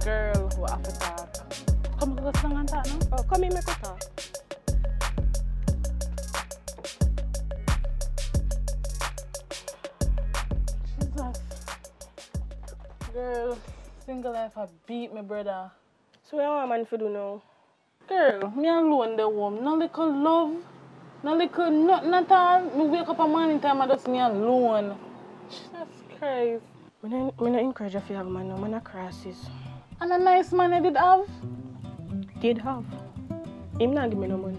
Girl, what have to talk? Come on, let's and talk now. Oh, come here, make us talk. Jesus. Girl, single life have beat me, brother. So what you want man to do now? Girl, me alone the home. No little love. No little nothing at all. Me wake up a morning time and just me alone. Jesus Christ. I don't encourage you if you have man, no man a crosses. And a nice man I did have. Did have. Him not give me no money.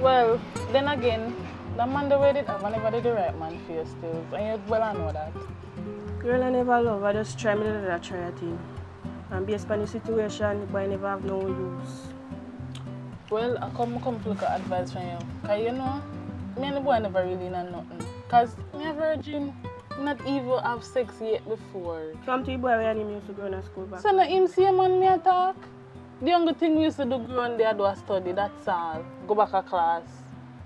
Well, then again, the man the way did have, I never did the right man for you still. And you well I know that. Girl, I never love. I just try me to try a thing. And based on the situation, but I never have no use. Well, I come to look at advice from you. Because you know, me and the boy never really know nothing. Because me a virgin, not even have sex yet before. Come to the boy where him used to go in school back. So now him see a man me attack. The only thing we used to do growing there do a study, that's all. Go back to class.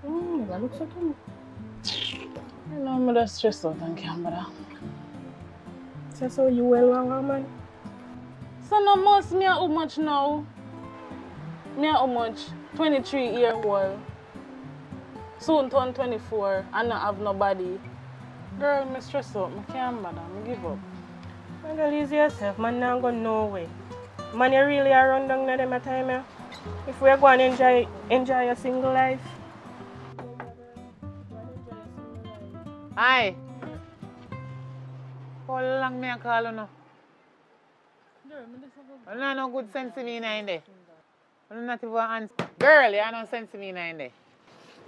That looks so too. You know, I'm just stressed out on camera. So you well man? So now most me how much now? Me how much? 23-year-old. Soon turn 24 and not have nobody. Girl, me stress out. I can't bother. I give up. Man, girl, easy yourself. Man, not go nowhere. Man, you really are run down them at time. Yeah? If we're going to enjoy your single life. Hi. How long me call you now? You have no good sense to me in there. You not even answer. Girl, you have no sense to me in there.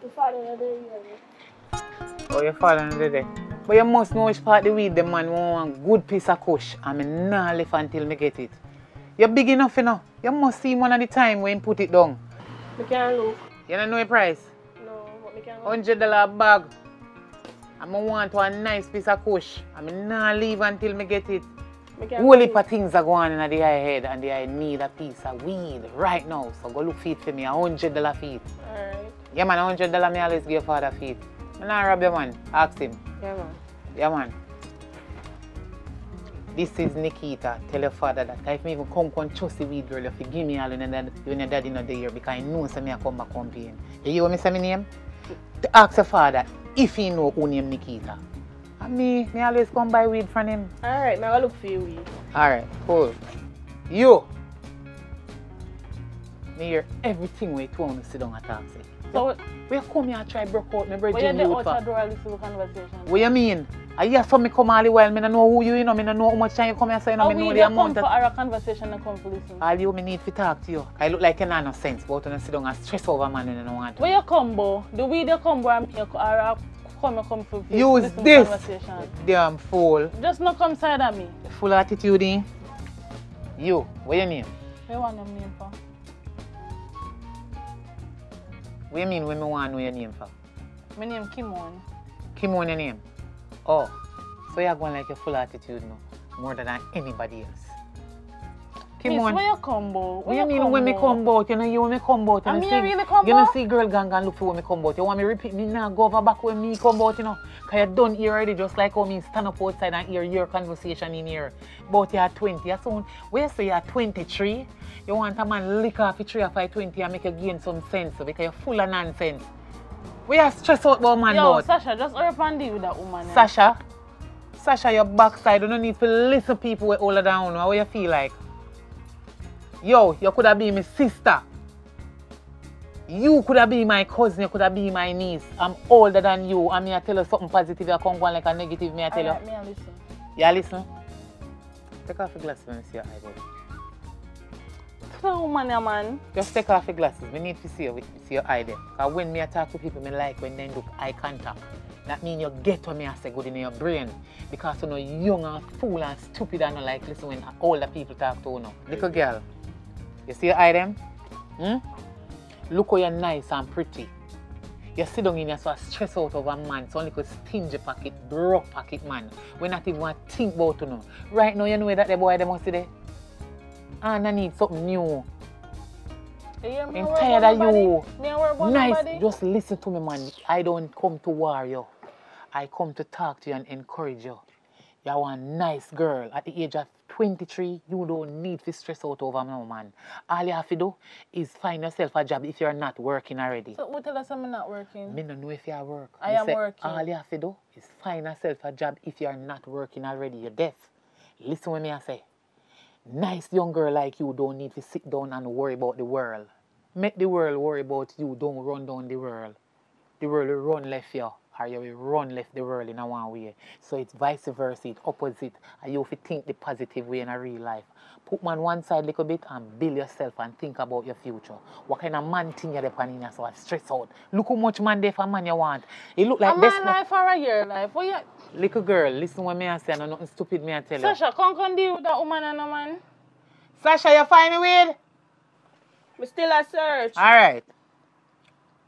You fall another year. Oh, you fall another day. But you must know which part the weed the man want a good piece of kush. And I not left until I get it. You're big enough, you know. You must see one at the time when you put it down. I can't look. You don't know the price? No, but I can't look. $100 bag. I want a nice piece of kush. I not leave until I get it. Whole heap of things are going on in the eye head and I need a piece of weed right now. So go look for it for me, $100 for it. Alright. Yeah man, $100 me always give father for it. I not rob your man. Ask him. Yeah man. Yeah man. This is Nikita. Tell your father that if me even come trust the weed girl, if you give me all when your daddy not there because I know so me I come back campaign. You hear what me say my name? To ask your father if he know who name Nikita. And me always come buy weed from him. Alright, now I look for you weed. Alright, cool. You! Me hear everything we want to sit down and talk. So, we come here and try break out my brother. why you the outside door listen to conversation? What you mean? I hear some me come all the while, I don't know who you know, I don't know how much time you come here, so I don't know the amount of... How we come for our conversation and come to listen? All you me need to talk to you. I look like you have no sense, but you sit down and stress over man when you don't want to. Where you come, bo? The weed you come, or come for use this damn fool. Just not come side of me. Full attitude in. You, what you name? What you want your name for? What you mean when me want to know your name for? My name Kimon. Kimon your name? Oh, so you're going like a full attitude now, more than anybody else. Kim on. Where you come about? What you mean when me come out? You know you when me come out. I mean you really come You know out? see girl gang and look for when me come out. You want me repeat me now go over back when me come out, you know. Cause you done here already just like how me stand up outside and hear your conversation in here. But you're 20. You soon when you say you're 23, you want a man lick off your 3 or 5 20 and make you gain some sense because you're full of nonsense. We are stressed out about man. Yo, about. Sasha, just hurry up and deal with that woman. Sasha, your backside, you don't need to listen to people with older than you. How you feel like? Yo, you could have been my sister. You could have been my cousin, you could have been my niece. I'm older than you. And me I tell you something positive, you come on like a negative, me I tell you. Me I listen. Yeah, listen. Take off your glasses when you see your eye. So woman, yeah, man. Just take off your glasses. We need to see your eye there. Because when me I talk to people, me like when they do eye contact. That means you get what me I say good in your brain. Because you know young and fool and stupid and not like listen when older people talk to you know. Little girl. You see your eye them? Look how you're nice and pretty. You sit down in here so stress out over a man, so only could stingy pocket, broke pocket man. We not even want to think about you know. Right now you know that the boy they must see there. And I need something new. I'm tired of you. Nice, just listen to me man. I don't come to war you. I come to talk to you and encourage you. You're one nice girl. At the age of 23, you don't need to stress out over no man. All you have to do is find yourself a job if you're not working already. So what tell us I'm not working? Me don't know if you are work. I am working. All you have to do is find yourself a job if you're not working already. You're deaf. Listen what me I say. Nice young girl like you don't need to sit down and worry about the world. Make the world worry about you. Don't run down the world. The world will run left you. Or you will run left the world in a one way. So it's vice versa, it's opposite. And you have to think the positive way in a real life. Put man one side a little bit and build yourself and think about your future. What kind of man thing you're depending on so stress out. Look how much man there for man you want. It look like this. A man life or a year life? What you... Little girl, listen what me I say, and nothing stupid me I tell you. Sasha, come deal with that woman and a man. Sasha, you find me weird? We still a search. Alright.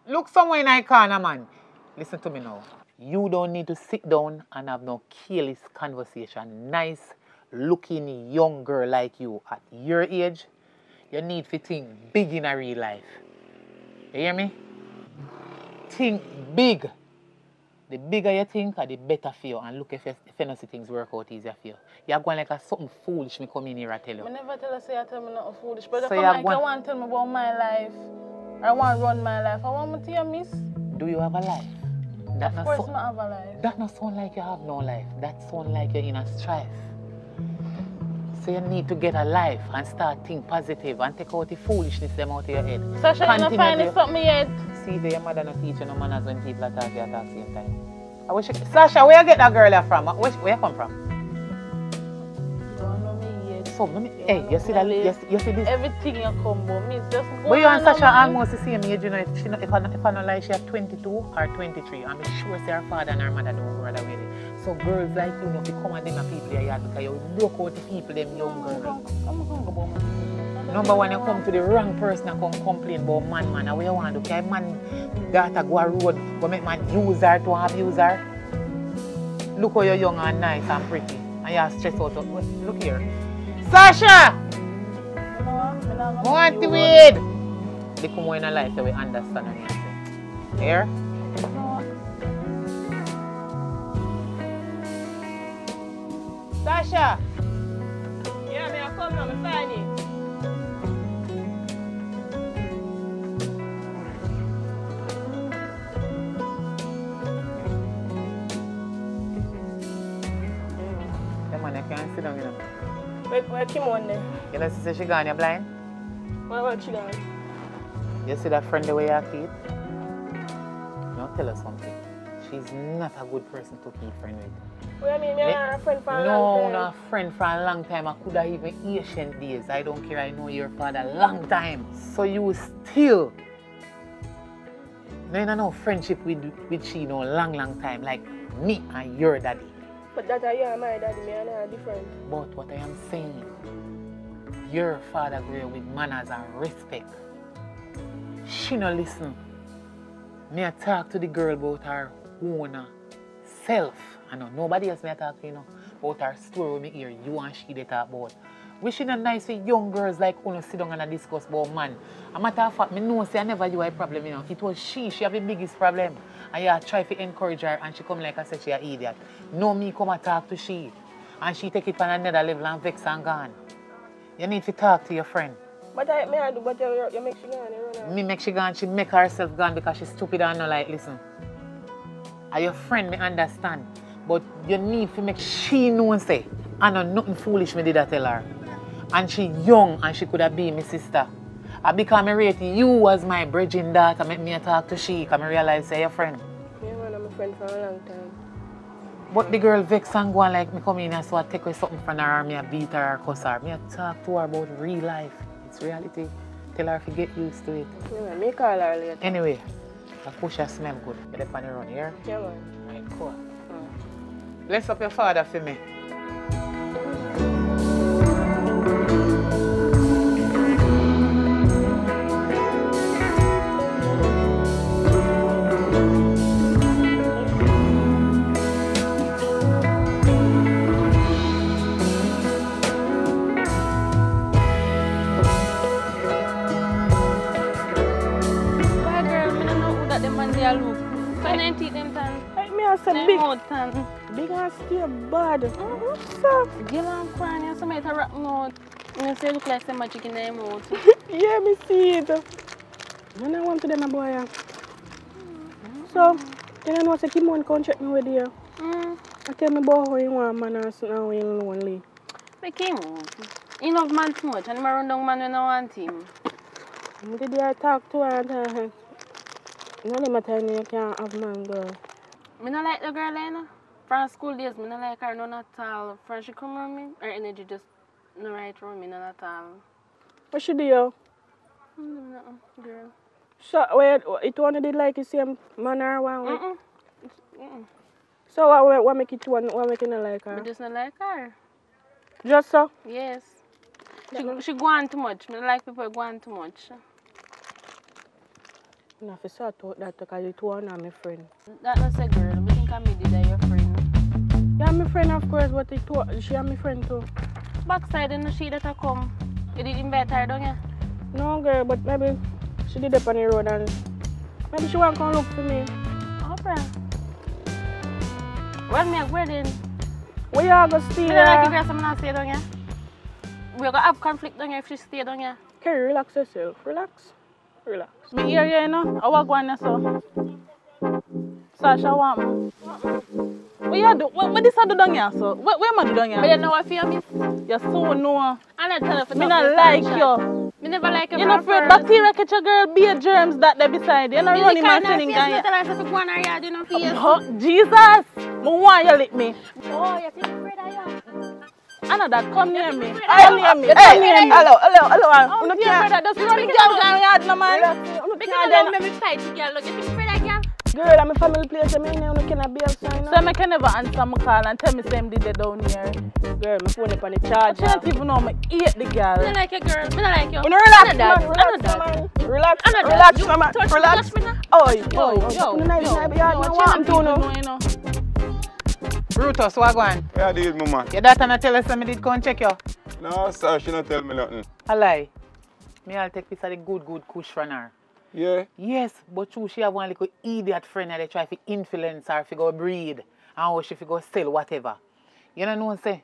Look somewhere in my corner, man. Listen to me now. You don't need to sit down and have no careless conversation. Nice looking young girl like you at your age, you need to think big in a real life. You hear me? Think big. The bigger you think, the better for you. And look if you not see things work out easier for you. You're going like something foolish me come in here and tell you. I never tell you tell me nothing foolish. But so come like you want to tell me about my life. I want to run my life. I want to tell you, miss. Do you have a life? That of course I have a life. That not sound like you have no life. That sound like you're in a strife. So you need to get a life and start think positive and take out the foolishness them out of your head. Sasha, you're not finding something yet. See, your mother not teach you no manners when people are talking at the same time. I wish Sasha, where you get that girl from? Where you come from? Don't know me yet. So, hey, you see that? You see this? Everything you come about me, just go. But you and Sasha almost the same age, you know. If I don't lie, she is 22 or 23. I'm sure her father and her mother don't go that way. So girls like you know, if you come and them people there, because you broke out the people, them young girls. I'm going to go about my Number one, you come to the wrong person and come complain about man. And what you want to do? Because man daughter go a road, go make man use her to abuse her. Look how you're young and nice and pretty. And you're stressed out. Look here. Sasha! Want to wait? They come in a life that we understand what you say. Here? Sasha! Yeah, me I come now, me find it. The man, you can't sit down, you know. Where Kim on there? You know, she gone, you're blind? Where she gone? You see that friend the way you keep? Now tell her something. She's not a good person to keep friend with. What do you mean? You're a friend for a long time? No, not a friend for a long time. I could have even ancient days. I don't care. I know your father a long time. So you still... No, no friendship with she no long time. Like me and your daddy. But that you and my daddy, me and I are different. But what I am saying, your father grew up with manners and respect. She no listen. Me I talk to the girl about her own self. I know nobody else me I talk to, you know, about her story with me here. You and she they talk about. We should not nice with young girls like who sit down and discuss about man. A matter of fact, I know say I never you a problem, you know. It was she have the biggest problem. And you try to encourage her and she come like I said she an idiot. No me come and talk to she. And she take it on another level and vex and gone. You need to talk to your friend. But I do, but you make she gone, you run her. Me make she gone, she make herself gone because she's stupid and not like listen. And your friend may understand. But you need to make she know say I know nothing foolish me did I tell her. And she young and she could have been my sister. And because I rate you as my bridging daughter, make me talk to she because I realize say your friend. Yeah man, I'm a friend for a long time. But the girl vex and go on like me come in and so I take away something from her or me I beat her or cuss her. Me I talk to her about real life. It's reality. Tell her to get used to it. Yeah man, me call her later. Anyway, the pusher smell good. Get up on the run here. Yeah man. Right, cool. Bless up your father for me. Look. So I teeth them tan. Hey, me I said big. Big and still bad. So. Girl and crying and somebody to rock out. You say look like some magic in their mouth. Yeah, me see it. When I want to them a boy. So, you know say Kimon come check me with you. I tell me about how you want man and so now you lonely. But Kimon, he love man too much and he run down man when I want him. Did I talk to her and tell her? No limit time you can't have man girl. I don't like the girl, you know. From school days, I don't like her none at all. From she come around me, her energy just no right around me none at all. What she do you? Girl. So, wait, it one did like the same man or one? So what make it one, what make you not like her? I just not like her. Just so? Yes. She go on too much. I don't like people go on too much. I have to sort out that because it was not my friend. That's a girl. I think I made it your friend. Yeah, my friend of course, but it was, she and my friend too. Backside and she that I come. You did invite her, don't you? No girl, but maybe she did up on the road and maybe she want to come look for me. Oprah. Well, me a wedding. Where you are going to stay? I don't like you girl, so I'm not stay down here. We're going to have conflict down here if she stay down here. Carrie, relax yourself. Relax. Relax. Me hear you, you know. I walk on so. Sasha want me. What you do? What this I do down here, so? Where am I do down here? But you know what for me? You so know. I not tell you for me not like you. Me never like you. You know afraid bacteria catch a girl be a germs that they beside you. You know running my thing down here. You tell her to go on her yard, you know. Oh, Jesus! I want you lick me. Oh, you feel afraid of you? Another, come near me. Come near me. Come near me. Hello. I'm not afraid of just running girls down yard, no man. Because I don't let me fight you, girl. Look, you feel afraid of girl? Girl, I'm a family place. I mean, I can't be outside. So I can never answer my call and tell me same did they down here. Girl, my phone up on the charge. I don't even know I hate the girl. I don't like you, girl. I don't like you. Relax, man. Relax, man. Relax. Oh, Brutus, what going? Yeah, deal, mama. Your daughter not tell us that I did come check you? No, sir, she not tell me nothing. A lie. Me I'll take piece of the good kush from her. Yeah? Yes, but true, she have one little idiot friend that they try to influence her to go breed and how she go sell whatever. You know say,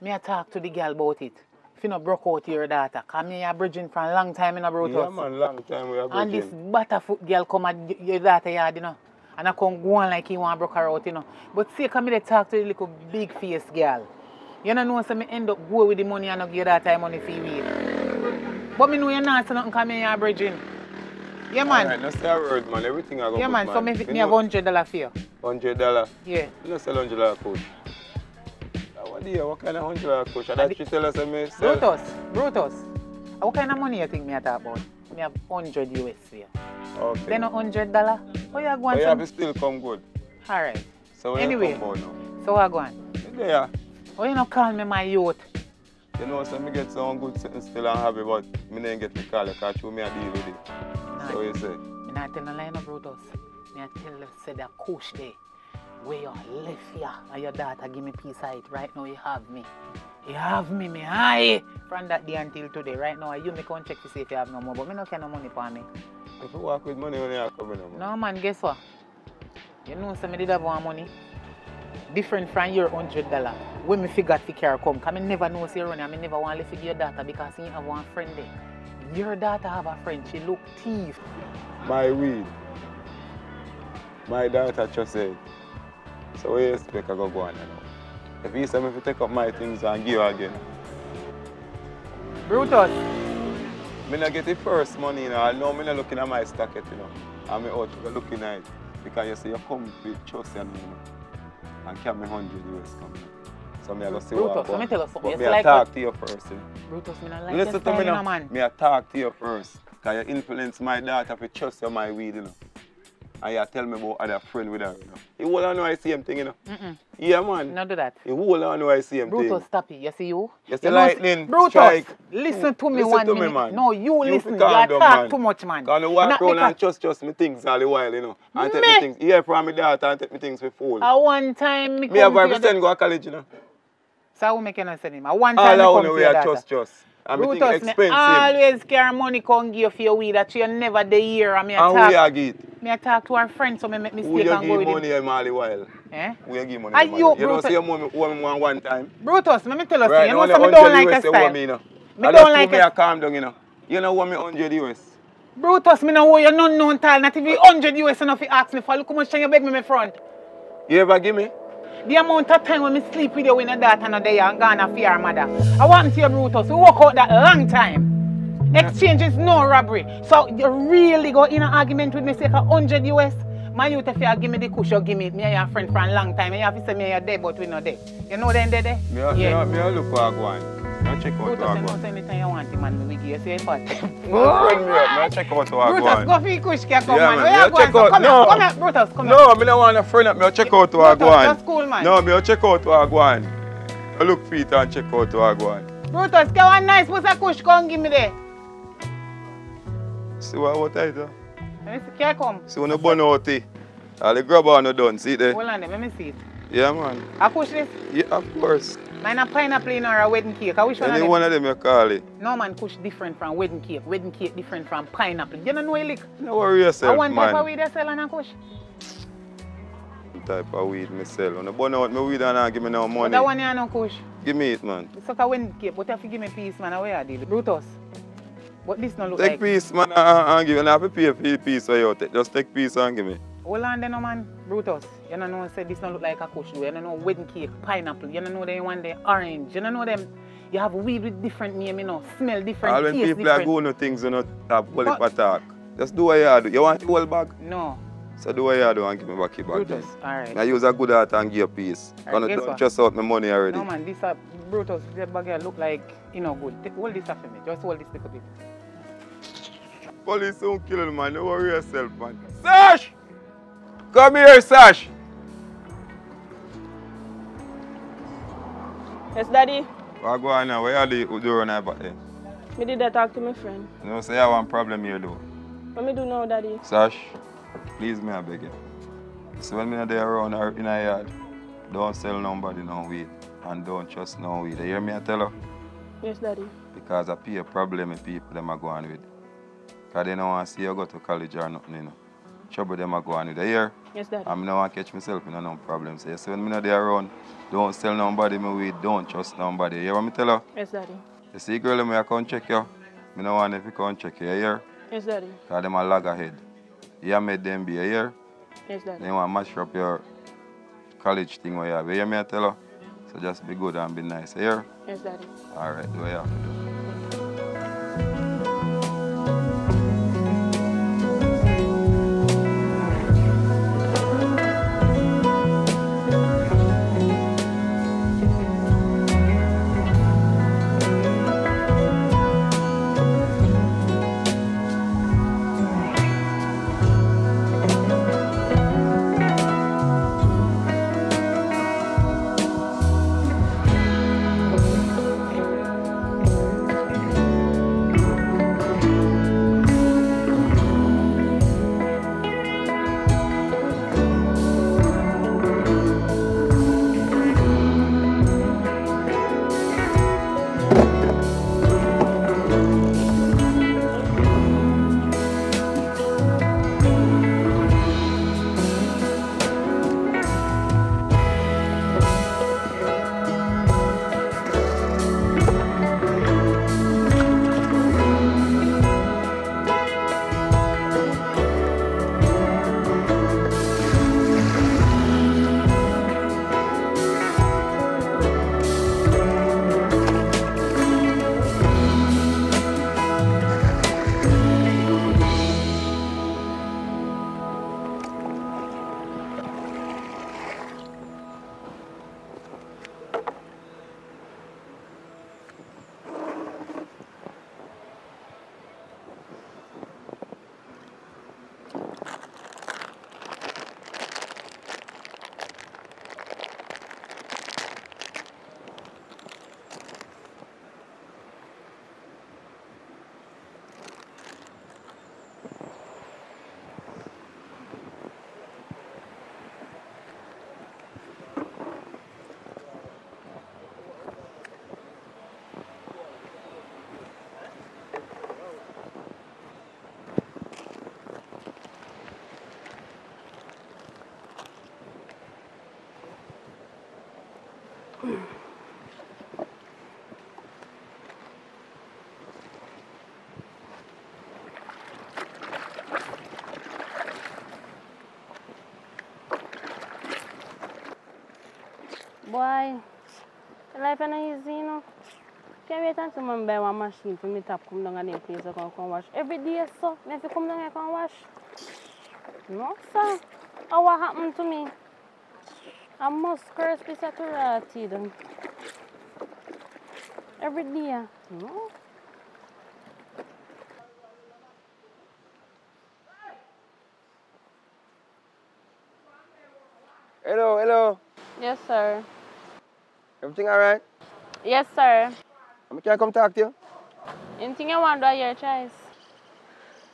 me I talk to the girl about it. If you not broke out your daughter, because me are bridging for a long time in a Brutus. Yeah, man, long time we are bridging. And this butterfoot girl come at your daughter yard, you know. And I can't go on like he want to broke her out, you know. But see, come here talk to the little big face girl. You know, so me end up go with the money and not give that time money for you. But me know you're not saying nothing because me are bridging. Yeah, man. Alright, no say a word, man. Everything I go yeah, put, man. So me have $100 for you. $100? Yeah. You don't sell $100 coach. What kind of $100 coach? That she tell us that me sell? Brutus. What kind of money you think me I talk about? Me have 100 US for you. Okay. Then $100? Oh, you going to have still come good. Alright. So anyway, you come now? So what going? Yeah. Oh, you not call me my youth? You know, so me get some good sitting still and happy, but me didn't get to call you because you me a deal with it. Nah, so you say? Me not tell no lie no, Brutus. Me I tell you, say that coach there, where you left here and your daughter give me peace of it. Right now you have me. You have me high. From that day until today. Right now, you me come check to see if you have no more, but me no care no money for me. If you walk with money, when you come in, No man, guess what? You know some did have one money. Different from your $100. When me figure to care come, cause me never know say run, and me never want to figure your daughter because you have one friend there. Your daughter have a friend, she look thief. My weed. My daughter just said. So what you expect I go on now? If you say me to take up my things and give you again. Brutus. Me not get the first money, you know. I know me not looking at my stock yet, you know. I'm out looking at it. Because you say you come with trust and me, you know. And carry me 100 US coming. So me I go see Brutus, what let me tell you something. But me Like talk to you first, you know. Brutus, me not like Listen your to style, me you know, now. man. Me I talk to you first. Because you influence my daughter to trust you my weed, you know. And you tell me about other friend with her, you know. You all know I see him thing, you know. Yeah, man. Not do that. You all know I see him thing. Brutus, stop it. You see you? You see lightning Brutus, strike. listen to me Listen one to me, minute. man. No, you listen. You calm down, talk man. too much, man. Because I walk Not around because- and trust me things all the while, you know. And take Me? me things. Hear from my daughter and take me things for fool. At one time, me Me have come to a your friend go to college, you know. So how me can send him? At one All time, me I come want to to your wear daughter. trust. And me think Brutus, me expensive. always carry money come give you for your weed that you never the year and me And talk. we are get. Me talk to our friend so me make Who mistake you and go give with money him. all the while? Eh? Who you give money Are all the you, while? You don't Brutus? see your money one time? Brutus, let me tell you something. Right, You now know only something don't 100 like US a you owe style. me, you know. Me And don't that's like me a- I calm down, you know. You know what me 100 US? Brutus, me no owe you none known tall. Not if you 100 US enough you ask me for. Look how much time you beg me in front. You ever give me? The amount of time when me sleep with you when your daughter not there and gone for your mother. I want to you, Brutus. We work out that long time. Exchange is no robbery. So you really go in an argument with me say for 100 US? My youth if you give me the kush, you give me me and your friend for a long time. And you have to say me and you dead, but we not there. You know them there? Me I look for a go on. I check out Brutus, who I you go know on. say anytime you want him man, we give you say part. Man, friend me up. Me I check out who I go Brutus, on. go for your kush, can come Yeah, man. man, Where me you I going? check out- Come no. here, come here, Brutus, come here. No, me don't want a friend up. Me I check out who I go Brutus, on. that's cool, man. No, me I check out who I go on. I look for it and check out who I go on. Brutus, can one nice pussy kush come give me there? See what I do? Let me see, can come? See when you burn out it. All the grab on you done. See it there? Hold on there, let me see it. Yeah, man. I push this. Yeah, of course. Mine a pineapple in or a wedding cake. I wish one of Any them. one of them you call it. No man, kush different from wedding cake. Wedding cake different from pineapple. You don't know a lick. No worry I yourself, want type of man. weed they sell on a kush. Type of weed me sell. When you burn out my weed and not give me no But money. that one you no kush. Give me it, man. It's like a wedding cake, but you have to give me peace, man. Where I deal. Brutus. But this no look Take like. piece, man, and give you. You don't have to pay for the piece for you. Just take piece and give me. Hold on there, no man. Brutus. You don't know say this no look like a kush. You don't know wedding cake, pineapple. You don't know them one day orange. You don't know them. You have weed with different name, you know. Smell different, All when taste people are different. going to things you not have quality But- talk. Just do what you do. You want the whole bag? No. So do what you do and give me back your bag. Brutus. Alright. I use a good heart and give a piece. Alright, Because guess don't what? just out my money already. No man, this Brutus, this bag here look like you know good. Hold this up for me. Just hold this little bit. Police don't kill you, man. Don't worry yourself, man. Sash! Come here, Sash! Yes, Daddy. What go on now? Where you do run about there? Me did that talk to my friend. You know, say you have one problem here, though. What me do now, Daddy? Sash, please me I beg you. So when me not there around or in a yard, don't sell nobody no weed and don't trust no weed. You hear me I tell you? Yes, Daddy. Because I pay a problem with people them are going with. Because they don't want to see you go to college or nothing, you know. Trouble them are going with. You hear? Yes, Daddy. And I don't want to catch myself in no problem. So when me not there around, don't sell nobody my weed, don't trust nobody. You hear what me tell you? Yes, Daddy. You see girl me I come check you. Me don't want if you come check you, you hear? Yes, Daddy. Because them a lag ahead. You made them be, you hear? Yes, Daddy. They want to mash up your college thing where you have. You hear me I tell you? So just be good and be nice. You hear? Yes, Daddy. Alright, do what you have to do. Boy, life ain't easy, you know. Can't wait until I buy one machine for me to come down and the place to come wash. Every day, so, I have to come down here and wash. No, sir. Oh, what happened to me? I must curse this karate then. Every day. No. Hello, hello. Yes, sir. Everything alright? Yes, sir. Can I come talk to you? Anything you want to do, your choice.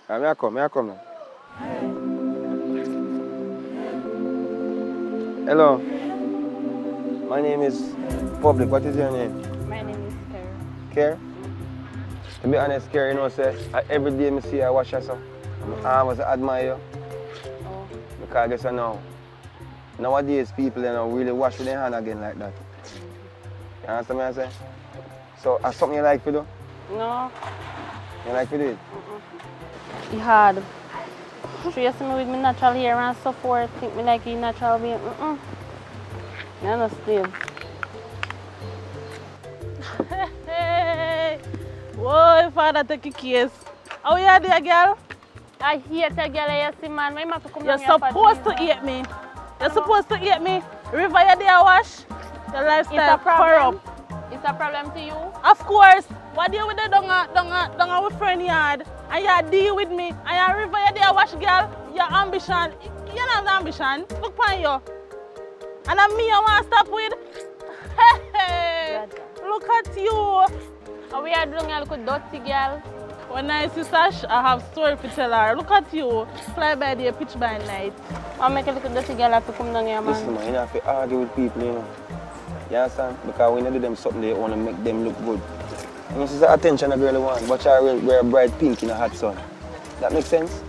May I come now. Hello. My name is Public. What is your name? My name is Care. Care? To be honest, Care, you know, say, every day I see you wash yourself. I always admire you. Oh. Because I guess I know. Nowadays, people really wash with their hand again like that. You understand what I say? So, that's something you like to do? No. You like to do it? It's hard. Sure, you see me with my natural hair and so forth. Think me like a natural way. You understand? Hey, whoa, father, take a kiss. How you there, girl? I hate a girl, you see, man. Why have to come You're down here for supposed to this? eat me. You're supposed to eat me. River, you there wash? Your It's lifestyle a problem. corrupt. It's a problem to you? Of course. What do you with the donga with friend yard? And you deal with me. And you river, you there wash, girl? Your ambition. You don't have the ambition. Look on you. And I'm me I want to stop with. Hey, look at you. And we are doing a little dirty girl. When I see Sash, I have story to tell her. Look at you. Fly by day, pitch by night. I'll make a little dirty girl have to come down here, man. Listen, man, you don't have to argue with people, you know. You understand? Because when you do them something, they want to make them look good. And this is the attention a girl wants. Watch her wear bright pink in a hot sun. That makes sense?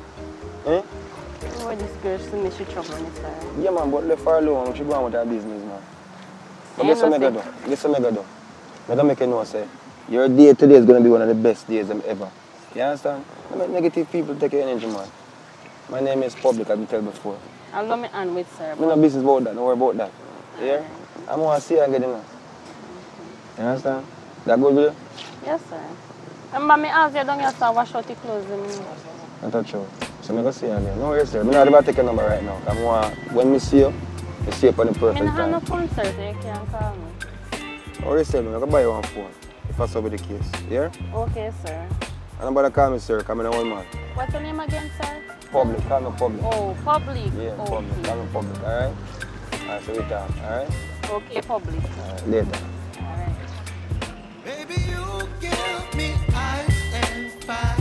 Eh? Oh, this girl see me, she trouble me, sir. Yeah, man, but left her alone. She go on with her business, man. But Yeah, guess what no, I do? Guess what I do? I'm going to make you know, say, your day today is going to be one of the best days ever. You understand? Don't make negative people take your energy, man. My name is Public, I've been telling before. I'll go me hand with, sir. I'm not business about that, don't worry about that. Yeah? I'm going to see you again, you know. You understand? That good with you? Yes, sir. Remember me ask you down here, sir, wash out your clothes. I touch you. So I'm going to see you again. No worries, sir. I'm not about to take your number right now. I'm going to, when I see you on the perfect I don't have time. no phone, sir, so you can't call me. No worries, sir. I'm going to buy you one phone, if that's be the case. Yeah? Okay, sir. And nobody call me, sir, because I'm an old man. What's your name again, sir? Public, call me Public. Oh, Public. Yeah, okay. Public, call me Public, alright? Alright, so we talk, alright? Okay, Public. Alright, later. Alright. Baby, you give me ice and fire.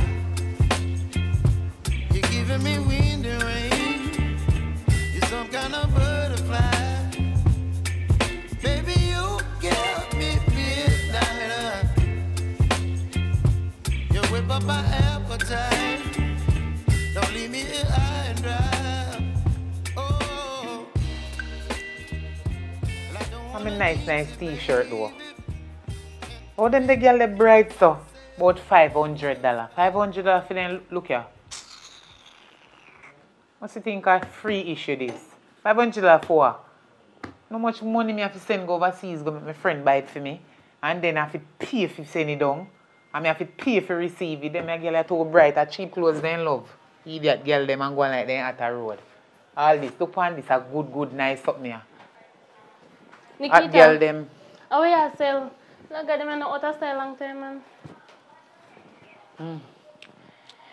You're giving me wind and rain. You're some kind of butterfly. Baby, you give me midnight. You whip up my appetite. Don't leave me here high and dry. Oh, I'm a nice t-shirt though. Oh, then the girl the bright so about $500. $500 for them look here. What's you think of free issue this? $500 for? No much money me have to send go overseas go make my friend buy it for me. And then I have to pay if you send it down. And I have to pay if you receive it. Then my girl are too bright, a cheap clothes they love. Idiot girl them and go like them at a road. All this, look on this a good, nice something here. At girl them. Oh yeah, sell. Look at them in the outer style long time, man.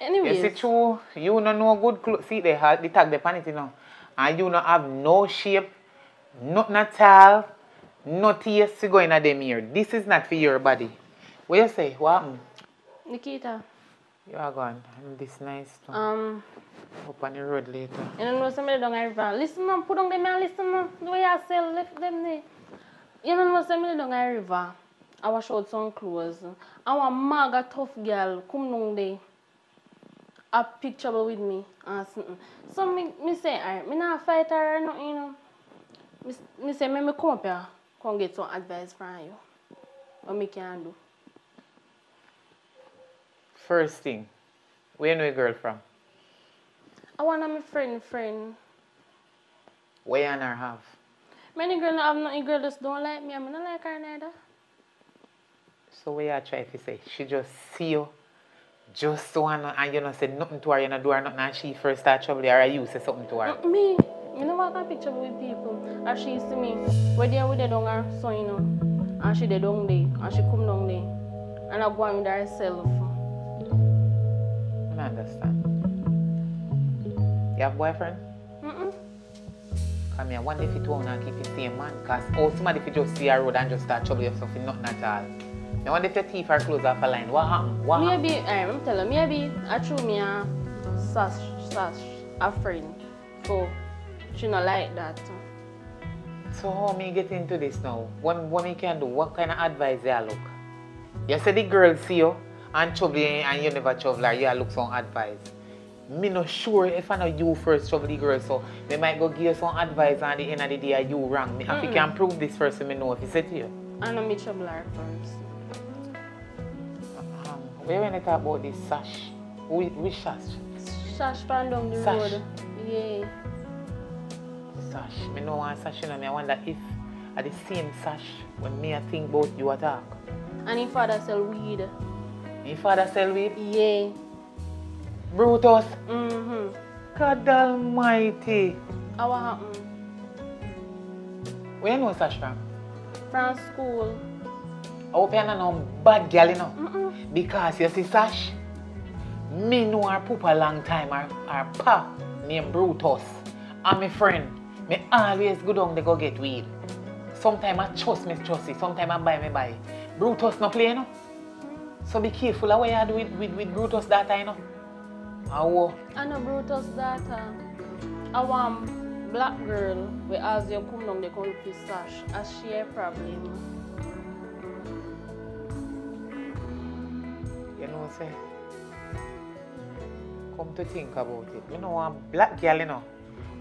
Anyways. You see true, you don't know good clothes. See they have the tag the panty now. And you don't have no shape, nothing at all, no taste to go in them here. This is not for your body. What you say? What happened? Nikita. You are gone. I'm this nice too. Up on the road later. You don't know somebody down the river. Listen, man, put on them and listen, man. The way I sell, left them there. You don't know somebody down the river. I wash out some clothes. I want maga tough girl come down there. A picture with me. So me say, alright, me not fight her or nothing, you know. Me say, me come up here. come get some advice from you. What me can do? First thing, where you know your girl from? I want my friend. Where you and her have? Many girls have nothing, girl just don't like me. I don't like her neither. So what you try to say? She just see you, just wanna, and you don't say nothing to her, you don't do her nothing, and she first start trouble or you say something to her? Me never walk a picture with people. And she see me, where they with the down her son, you know. And she dey down there, and she come down there. And I go on with herself. I don't understand. You have a boyfriend? Come here, one day if you want to keep the same man, because somebody if you just see a road and just start trouble yourself in nothing at all. Now one day if your teeth are closed off a line, what happened? Maybe, I'm telling you, maybe I threw me a sash, a friend. So, she not like that. So how me get into this now? What me can do? What kind of advice you look? You say the girl see you and trouble and you never trouble her, you look some advice. Me not sure if I know you first trouble the girl, so they might go give you some advice and at the end of the day you wrong. If you can prove this first, me know if you say to you. I know me trouble her first. Where when you talk about this sash? Which sash? Sash from down the road. Yeah. Sash. Me know one sash, you know, me I wonder if at the same sash when me I think about you attack. And his father sell weed. Your father sell weed? Yeah. Brutus? Mm-hmm. God almighty. How what happened? Where you know Sash from? From school. I hope you don't know bad girl, you know. Because you see Sash, me know her poop a long time. Her pa named Brutus. And my friend, me always go down to go get weed. Sometimes I trust it, sometimes I buy it. Brutus no play, you know. So be careful of what you do with Brutus data, you know. I know Brutus daughter. I want black girl where as you come down they come with his sash. As she a problem. You know say. Come to think about it. You know one black girl, you know.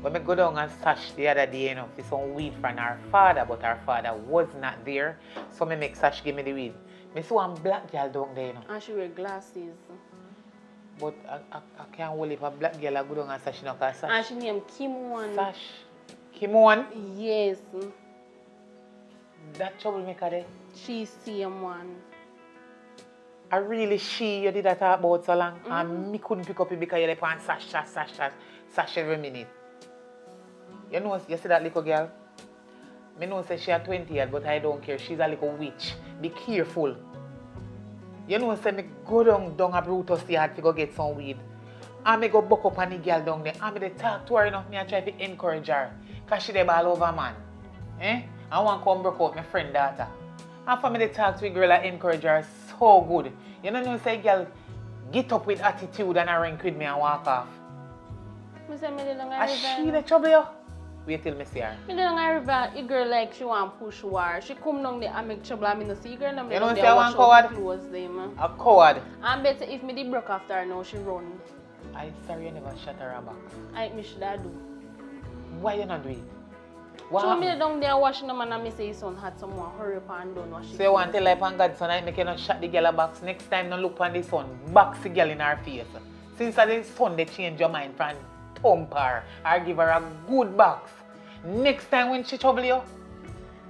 When I go down and Sash the other day, you know, for some weed from her father, but her father was not there. So I make Sash give me the weed. I saw one black girl down there, you know. And she wear glasses. But I can't hold if a black girl go down and Sash, you know, because Sash. And she named Kim1. Sash. Kim1? Yes. That troublemaker there. She CM1. I really you did that talk about so long. And me couldn't pick up it because you're on Sash every minute. You know, you see that little girl? Me know say she a 20 years, but I don't care. She's a little witch. Be careful. You know, say me go down a Brutus yard to go get some weed. And me go buck up on the girl down there. And me dey talk to her, you know, me I try to encourage her. Because she dey all over, man. I want to come break out my friend daughter. And for me to talk to a girl and encourage her so good. You know, say girl, get up with attitude and a rank with me and walk off. Me say me dey down a And river. she the trouble you? Wait till me see her. Me dey down a river, a girl like she want push war. She come down there and make trouble and me no see girl. You know say I want coward? A coward. And better if me dey broke after her now she run. I sorry you never shut her back. I me should I do. Why you not do it? What So me happened? down there washing them and I me say his son had someone hurry up and done wash it. So you want to tell life and God son I make you not shut the girl a box. Next time no look on the sun. Box the girl in her face. Since the sun they change your mind from thump her or give her a good box. Next time when she trouble you,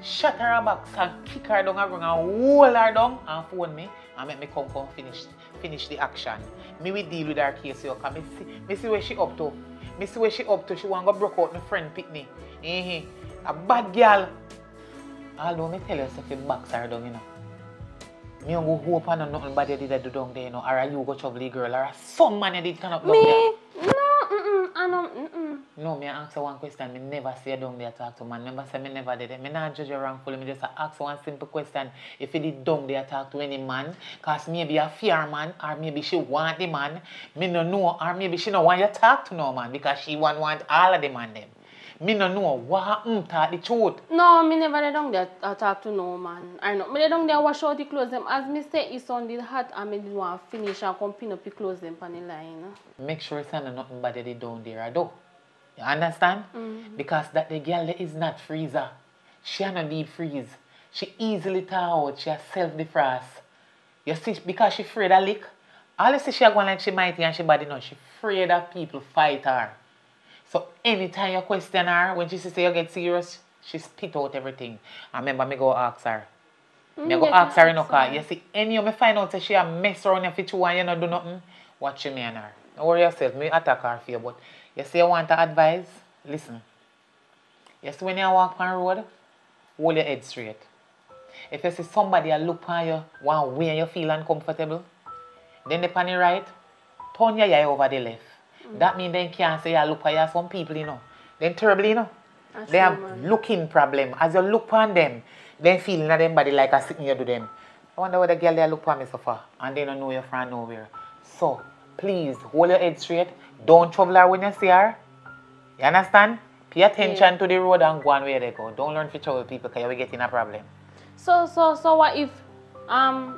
shut her a box and kick her down and hold her down and phone me and make me come finish the action. Me will deal with her case you because me see where she up to. Me see where she up to. She want to broke out my friend Pitney. A bad girl. Although me tell you if you box her down, you know. Me don't go hope on nothing bad you did do down there, you know. Or you go trouble the girl. Or some man you did cannot down there. Me? No, I know, No, me answer one question. Me never say down there talk to man. Never say me never did it. Me not judge you wrongfully. Me just ask one simple question. If you did down there talk to any man, cause maybe a fear man, or maybe she want the man, me no know, or maybe she no want you talk to no man because she want all of the man them. Me no know what happened, talk the truth. No, me never dey down there talk to no man. I know. Me dey down there wash out the clothes them. As me say his son did hot and me did want finish and come pin up the clothes them on the line. Make sure it's not nothing bad they down there, do. You understand? Because that the girl there is not freezer. She no deep freeze. She easily tell out. She has self-defrost. You see, because she afraid of lick. All you see she going like she mighty and she body now. She afraid of people fight her. So anytime you question her, when she say you get serious, she spit out everything. I remember me go ask her. Me go ask her in no car. You see, any of me find out that she a mess around your fit and you not do nothing, watch me and her. Don't worry yourself, me attack her for you, but you see you want to advise, listen. You see when you walk on the road, hold your head straight. If you see somebody a look on you, one way you feel uncomfortable, then the on the right, turn your eye over the left. That means they can't say you look at you. Some people, you know, they're terrible, you know. They have looking problem. As you look on them, they feel in their body like a sitting you do them. I wonder what the girl they look for me so far and they don't know you from nowhere. So, please, hold your head straight. Don't trouble her when you see her. You understand? Pay attention to the road and go on where they go. Don't learn to trouble people because you will get in a problem. So what if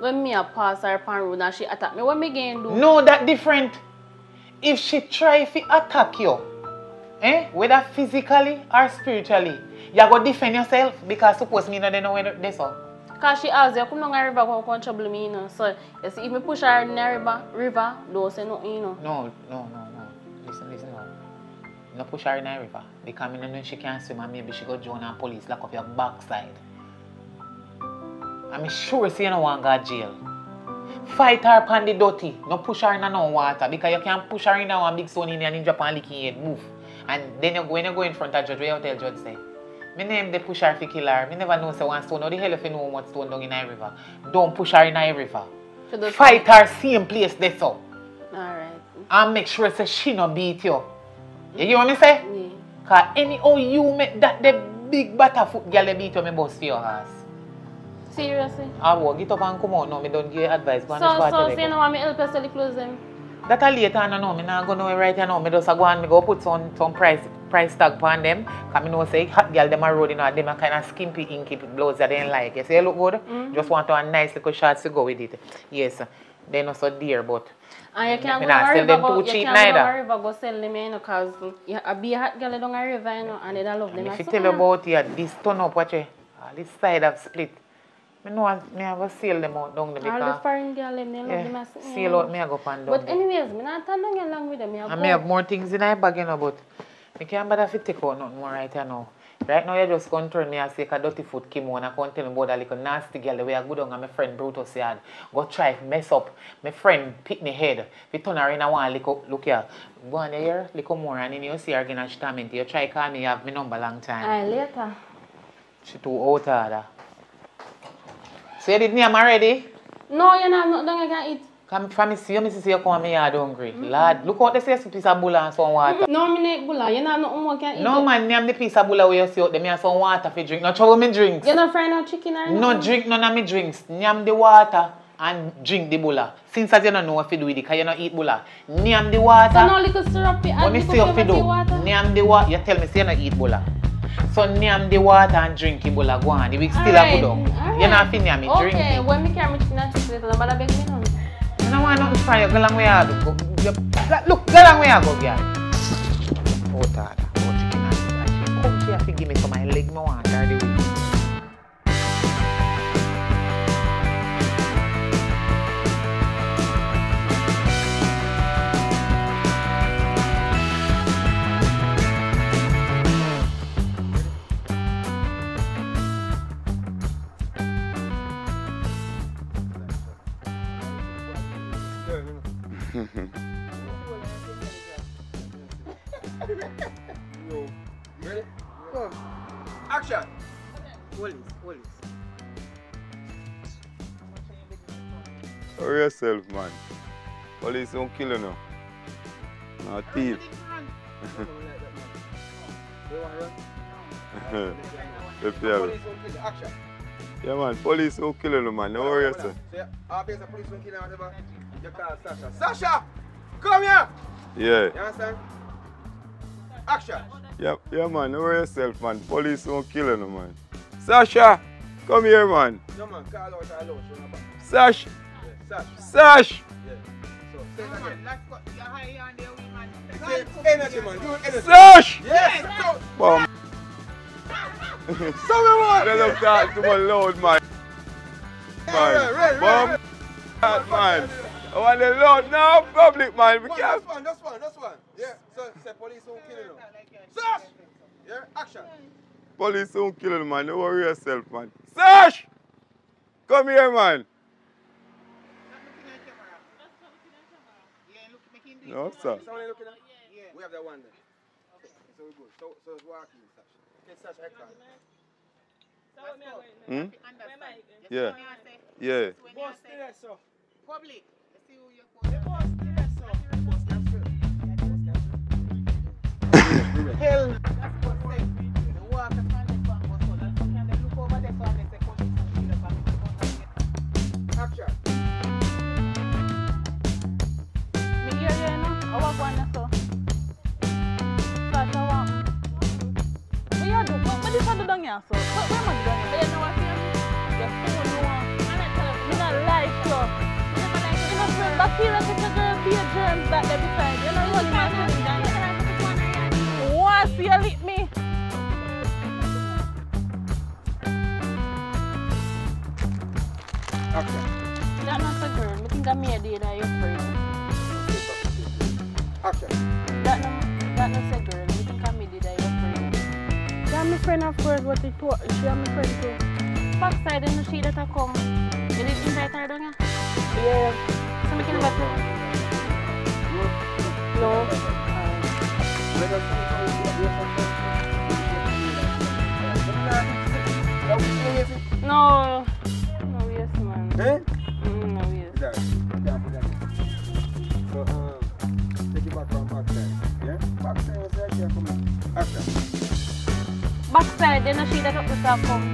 when me a pass her pan road and she attack me, what me going to do? No, that different. If she try to attack you, whether physically or spiritually, you go defend yourself because suppose me not know where they so. Because she asked you, come down the river, go trouble me, you know. So, you see, if me push her in the river, don't say nothing, you know. No. Listen, no. No push her in the river. Because I know she can't swim and maybe she go join the police, lock up your backside. I'm sure she don't want to go to jail. Fight her upon the dirty. No push her in no water. Because you can't push her in one big stone in and drop and lick in head. Move. And then when you go in front of judge, what you tell judge say? My name they push her to kill her. I never know say one stone. How the hell if you know what stone down in the river? Don't push her in the river. Fight her same place there so. Alright. And make sure say she no beat you. You hear what I say? Yeah. Because anyhow you make that the big butterfoot girl beat you, me bust for your ass. Seriously? I will get up and come out now. I don't give you advice. So you know what me help you sell the clothes them? That a later on, no, I'm not going to right now. I just go and go put some price tag on them. Because I know say hot girl them are road, you know, them are kind of skimpy, inky blouse that they don't like. You say look good? Just want to have nice little shorts to go with it. Yes, they're not so dear, but and you can't go sell them, you know, because you be a hot girl down a river, you know, and they don't love them. If you tell you about it, this turn up, watch it. This side have split. I know I have a seal them out down there because... All the foreign girls, they love them as... Seal out, I go pan down. But anyways, I not turn down along with them. I may have more things in my bag, you know, but I can't bother to take out nothing more right here now. Right now, you just going to turn me and say a dirty foot came on and come tell me about that little nasty girl the way I go down and my friend Brutus yard. Go try to mess up. My friend pick me head. We turn her in and one look here. Go on there, little more and then you see her again and she torment you. You try to call me, you have my number long time. Aye, later. She too out of that. So you did name already? No, you know, nothing I can eat. Come from me see you come and yard hungry. Lad, look out, they say some piece of bulla and some water. No, me need bulla. You know, nothing more can eat. No, man, name the piece of bulla where you see out there. Me have some water for drink. No trouble me drinks. You not fry no chicken or no drink none of me drinks. Name the water and drink the bulla. Since as you don't know what to do with it, because you don't eat bulla. Name the water. So no little syrupy and little flavor water? Name the water. You tell me, say you don't eat bulla. So name the water and drink it, bulla. Go on. The week still a good on. You not fin me drink it. Okay, when me carry me chicken and chicken, nobody beg me none. I don't want nothing from you. Go along where you go. Look, go along where you go, girl. Oh, Tada. Oh, chicken and chicken. Come here to give me some of my leg. I want her the way. Ready? Go. Action! Police. Hurry yourself, man. Police don't kill you now. No thief. Action! Yeah, man. Police don't kill you, man. Don't worry yourself. Officer, police don't kill you, whatever. You call Sasha. Sasha! Come here! Yeah. You understand? Action! Yeah, man. Don't worry yourself, man. Police don't kill you, man. Sasha! Come here, man. No, man. Call out our load. Sash! Yeah, Sash. Sash! Yeah. So, say it again. You're high on there, man. Say energy, man. Do it energy. Sash! Yes! Bomb. Sorry, man! They don't talk too much loud, man. Man, man. I want the loud now, public, man. We can't. That's one. Yeah, so say police won't kill you. Search! Yeah, action. Police won't kill you, man. Don't worry yourself, man. Sash! Come here, man. No, sir. Someone looking at? We have that one there. Okay, so we're good. So it's walking, Sash. Okay, Sash, I can't. Yeah. Yeah. Boss, stay there, sir. Public. See who you're Boss, stay there, sir. Boss, cancel. Hell. That's what they say. The water from the back was so that's why they look over there so they say, come and see the back. Action. Me hear you, no? I walk one so. Start to walk. What you do? What this one do down here, so? Where am I doing? You know what I'm saying? You're so new. Me not like you. You know, friend, bacteria take a girl, be a germs that they beside. You know, you only my friend down here. Once you lick me. Action. That's not a girl. I think I'm here, that you're friend. Action. That's not a girl. I think I'm here, that you're friend. Yeah, my friend of course, but she and my friend too. Backside, you know, she that I come. You didn't invite her down here? Yeah. So we can invite her. No. No. No, yes, man. Eh? No, yes. So, take it back from backside. Yeah? Backside was there, yeah, come on. Action. Backside, you know, she that up the top come.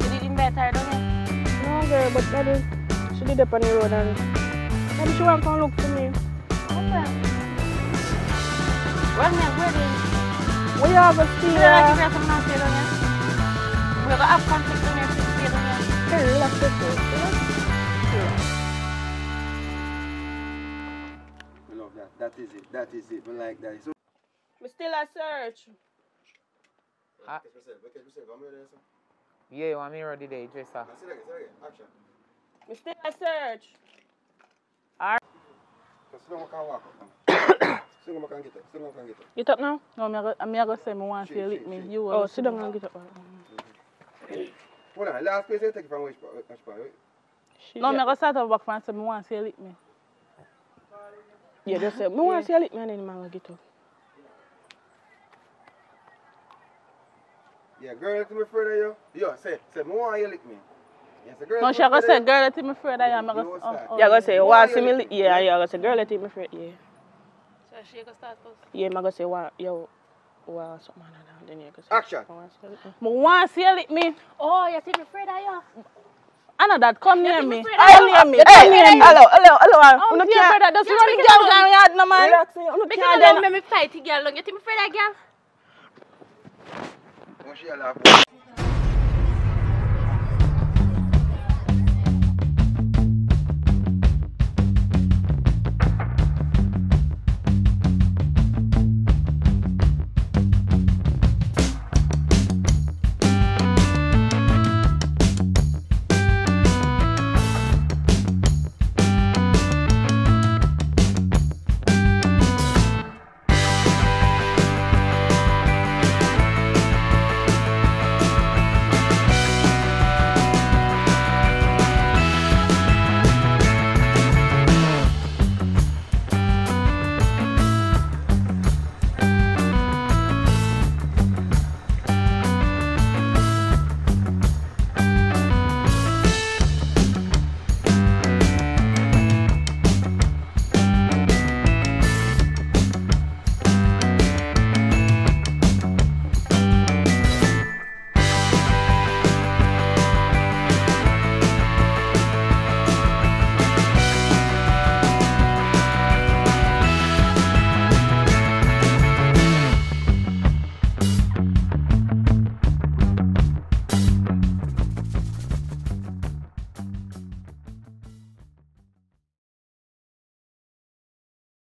You didn't invite her down here? No, girl, but daddy, she did up on the road and daddy, she want to come look for me. Okay. Well, me, where do you? We have a stay You don't like to come and stay down here? We're going to have conflict down here if you stay down here. Hey, relax yourself. I love that. That is it. I like that. So, We still a search. Yeah, I'm here today, Jessa. Say that again. Action. We still a search. So we can walk up. So we can get up. Get up now? No, I'm going to say I want to see you lick me. You Oh, sit down and get up. Hold on. Last place you take it from which part? No, I'm going to start off back and say I want to see you lick me. Yeah, just say, I want to see you lick me and then I'm going to get up. Yeah, girl, to me afraid of you. Yo, say, I want you lick me. Yes, a girl. No, she going to say, girl, let me afraid I am. You're going to say, you want to see me lick? Yeah, you're going to say, girl, let me afraid. Yeah. So she going to start first? Yeah, I'm going to say, yo, something like that. Then you're going to say, Action. I want to see you lick me. Oh, you see me afraid of you? I know that. Come near me. Hey, Come near me. hello. I'm not afraid that. Just run the girl down yard, no man. Relax, Because I don't make me fight, girl. You think me afraid of girl? Don't she laugh?